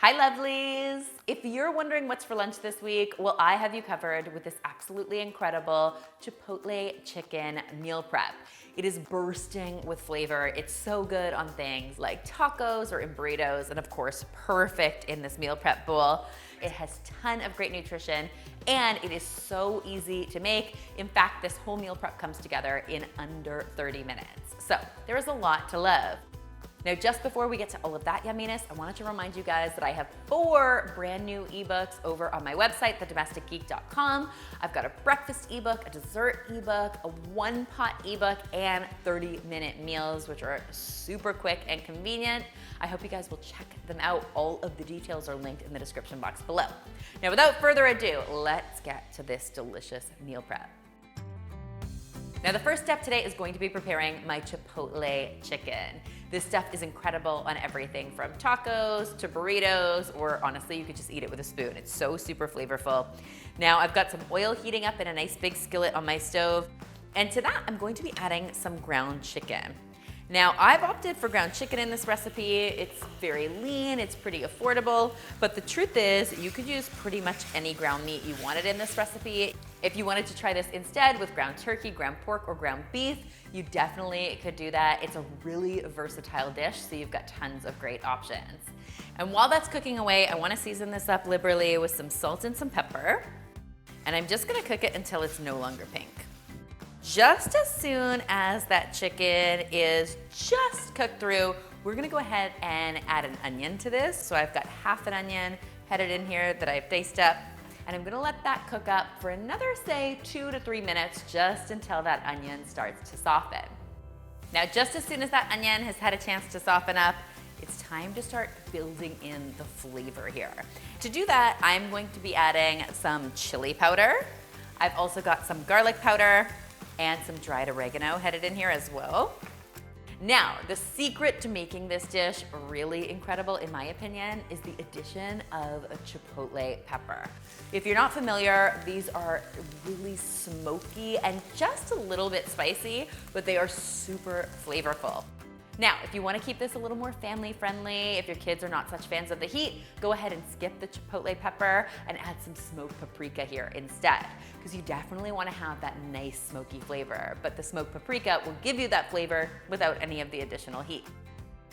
Hi lovelies! If you're wondering what's for lunch this week, well, I have you covered with this absolutely incredible Chipotle Chicken meal prep. It is bursting with flavor. It's so good on things like tacos or in burritos, and of course, perfect in this meal prep bowl. It has a ton of great nutrition, and it is so easy to make. In fact, this whole meal prep comes together in under 30 minutes. So there is a lot to love. Now, just before we get to all of that yumminess, I wanted to remind you guys that I have 4 brand new ebooks over on my website, thedomesticgeek.com. I've got a breakfast ebook, a dessert ebook, a one-pot ebook, and 30-minute meals, which are super quick and convenient. I hope you guys will check them out. All of the details are linked in the description box below. Now, without further ado, let's get to this delicious meal prep. Now, the first step today is going to be preparing my Chipotle chicken. This stuff is incredible on everything from tacos to burritos, or honestly, you could just eat it with a spoon. It's so super flavorful. Now, I've got some oil heating up in a nice big skillet on my stove. And to that, I'm going to be adding some ground chicken. Now, I've opted for ground chicken in this recipe. It's very lean, it's pretty affordable, but the truth is you could use pretty much any ground meat you wanted in this recipe. If you wanted to try this instead with ground turkey, ground pork, or ground beef, you definitely could do that. It's a really versatile dish, so you've got tons of great options. And while that's cooking away, I want to season this up liberally with some salt and some pepper. And I'm just gonna cook it until it's no longer pink. Just as soon as that chicken is just cooked through, we're gonna go ahead and add an onion to this. So I've got half an onion headed in here that I've diced up, and I'm gonna let that cook up for another, say, 2 to 3 minutes, just until that onion starts to soften. Now, just as soon as that onion has had a chance to soften up, it's time to start building in the flavor here. To do that, I'm going to be adding some chili powder. I've also got some garlic powder, and some dried oregano headed in here as well. Now, the secret to making this dish really incredible, in my opinion, is the addition of a chipotle pepper. If you're not familiar, these are really smoky and just a little bit spicy, but they are super flavorful. Now, if you want to keep this a little more family friendly, if your kids are not such fans of the heat, go ahead and skip the chipotle pepper and add some smoked paprika here instead, because you definitely want to have that nice smoky flavor, but the smoked paprika will give you that flavor without any of the additional heat.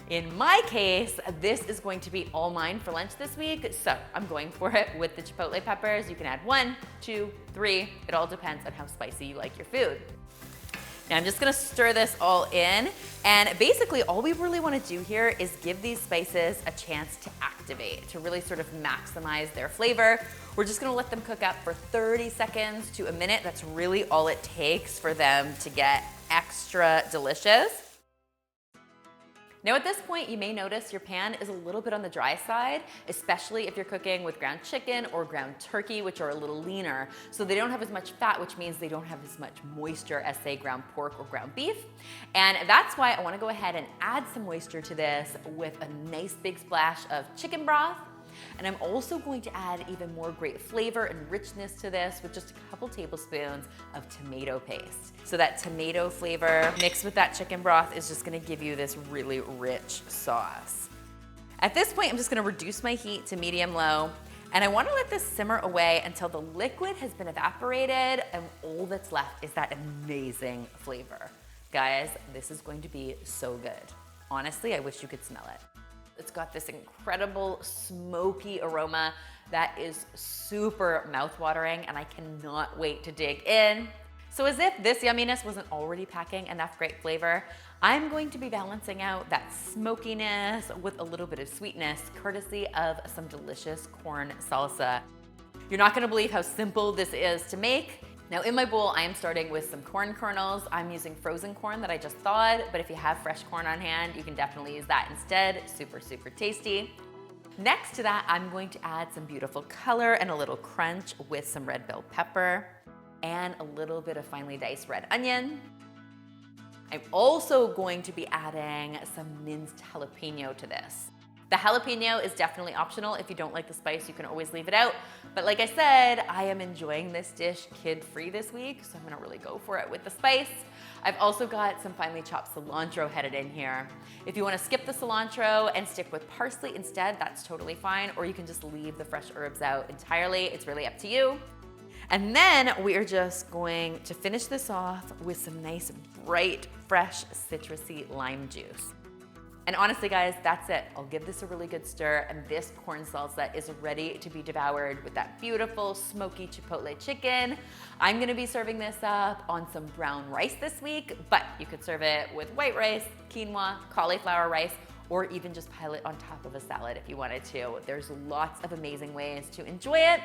In my case, this is going to be all mine for lunch this week, so I'm going for it with the chipotle peppers. You can add 1, 2, 3. It all depends on how spicy you like your food. Now I'm just gonna stir this all in, and basically all we really wanna do here is give these spices a chance to activate, to really sort of maximize their flavor. We're just gonna let them cook up for 30 seconds to a minute. That's really all it takes for them to get extra delicious. Now at this point, you may notice your pan is a little bit on the dry side, especially if you're cooking with ground chicken or ground turkey, which are a little leaner. So they don't have as much fat, which means they don't have as much moisture as, say, ground pork or ground beef. And that's why I wanna go ahead and add some moisture to this with a nice big splash of chicken broth. And I'm also going to add even more great flavor and richness to this with just a couple tablespoons of tomato paste. So that tomato flavor mixed with that chicken broth is just gonna give you this really rich sauce. At this point, I'm just gonna reduce my heat to medium-low, and I wanna let this simmer away until the liquid has been evaporated and all that's left is that amazing flavor. Guys, this is going to be so good. Honestly, I wish you could smell it. It's got this incredible smoky aroma that is super mouthwatering, and I cannot wait to dig in. So as if this yumminess wasn't already packing enough great flavor, I'm going to be balancing out that smokiness with a little bit of sweetness, courtesy of some delicious corn salsa. You're not gonna believe how simple this is to make. Now in my bowl, I am starting with some corn kernels. I'm using frozen corn that I just thawed, but if you have fresh corn on hand, you can definitely use that instead. Super, super tasty. Next to that, I'm going to add some beautiful color and a little crunch with some red bell pepper and a little bit of finely diced red onion. I'm also going to be adding some minced jalapeno to this. The jalapeno is definitely optional. If you don't like the spice, you can always leave it out. But like I said, I am enjoying this dish kid-free this week, so I'm gonna really go for it with the spice. I've also got some finely chopped cilantro headed in here. If you wanna skip the cilantro and stick with parsley instead, that's totally fine, or you can just leave the fresh herbs out entirely. It's really up to you. And then we are just going to finish this off with some nice, bright, fresh, citrusy lime juice. And honestly, guys, that's it. I'll give this a really good stir, and this corn salsa is ready to be devoured with that beautiful, smoky Chipotle chicken. I'm gonna be serving this up on some brown rice this week, but you could serve it with white rice, quinoa, cauliflower rice, or even just pile it on top of a salad if you wanted to. There's lots of amazing ways to enjoy it.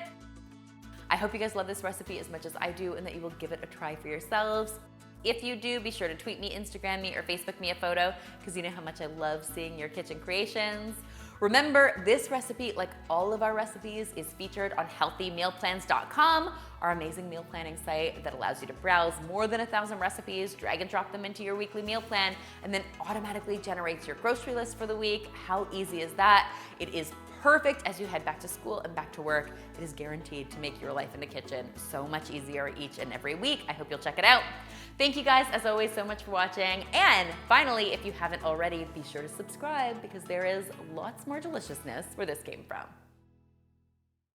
I hope you guys love this recipe as much as I do and that you will give it a try for yourselves. If you do, be sure to tweet me, Instagram me, or Facebook me a photo, because you know how much I love seeing your kitchen creations. Remember, this recipe, like all of our recipes, is featured on healthymealplans.com, our amazing meal planning site that allows you to browse more than 1,000 recipes, drag and drop them into your weekly meal plan, and then automatically generates your grocery list for the week. How easy is that? It is perfect as you head back to school and back to work. It is guaranteed to make your life in the kitchen so much easier each and every week. I hope you'll check it out. Thank you guys, as always, so much for watching. And finally, if you haven't already, be sure to subscribe because there is lots more deliciousness where this came from.